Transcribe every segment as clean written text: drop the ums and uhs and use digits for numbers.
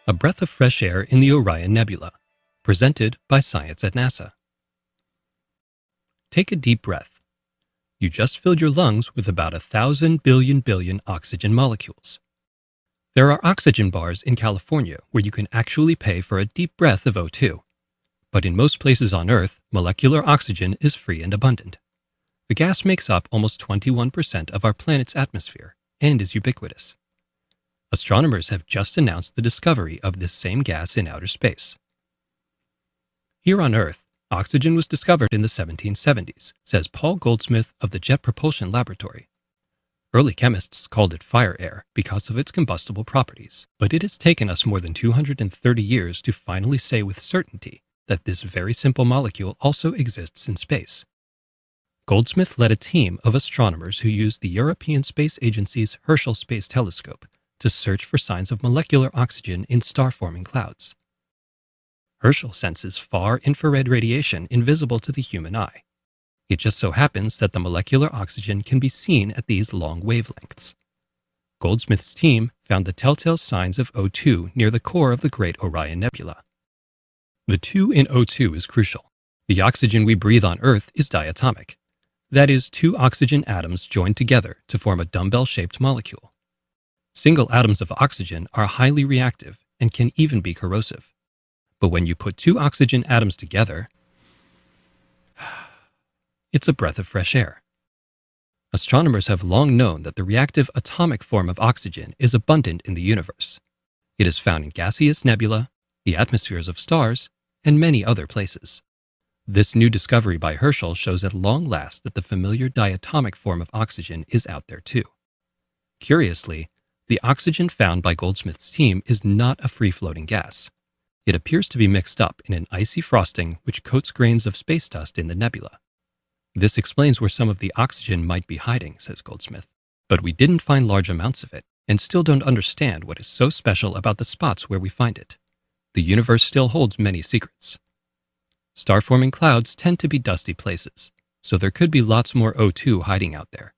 A breath of fresh air in the Orion Nebula, presented by Science at NASA. Take a deep breath. You just filled your lungs with about 1,000 billion oxygen molecules. There are oxygen bars in California where you can actually pay for a deep breath of O2. But in most places on Earth, molecular oxygen is free and abundant. The gas makes up almost 21% of our planet's atmosphere and is ubiquitous. Astronomers have just announced the discovery of this same gas in outer space. Here on Earth, oxygen was discovered in the 1770s, says Paul Goldsmith of the Jet Propulsion Laboratory. Early chemists called it fire air because of its combustible properties, but it has taken us more than 230 years to finally say with certainty that this very simple molecule also exists in space. Goldsmith led a team of astronomers who used the European Space Agency's Herschel Space Telescope to search for signs of molecular oxygen in star-forming clouds. Herschel senses far infrared radiation invisible to the human eye. It just so happens that the molecular oxygen can be seen at these long wavelengths. Goldsmith's team found the telltale signs of O2 near the core of the Great Orion Nebula. The 2 in O2 is crucial. The oxygen we breathe on Earth is diatomic. That is, 2 oxygen atoms joined together to form a dumbbell-shaped molecule. Single atoms of oxygen are highly reactive and can even be corrosive. But when you put 2 oxygen atoms together, it's a breath of fresh air. Astronomers have long known that the reactive atomic form of oxygen is abundant in the universe. It is found in gaseous nebula, the atmospheres of stars, and many other places. This new discovery by Herschel shows at long last that the familiar diatomic form of oxygen is out there too. Curiously, the oxygen found by Goldsmith's team is not a free-floating gas. It appears to be mixed up in an icy frosting which coats grains of space dust in the nebula. This explains where some of the oxygen might be hiding, says Goldsmith. But we didn't find large amounts of it, and still don't understand what is so special about the spots where we find it. The universe still holds many secrets. Star-forming clouds tend to be dusty places, so there could be lots more O2 hiding out there.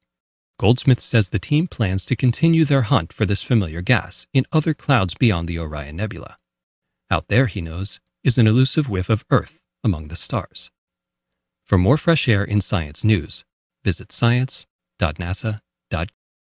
Goldsmith says the team plans to continue their hunt for this familiar gas in other clouds beyond the Orion Nebula. Out there, he knows, is an elusive whiff of Earth among the stars. For more fresh air in science news, visit science.nasa.gov.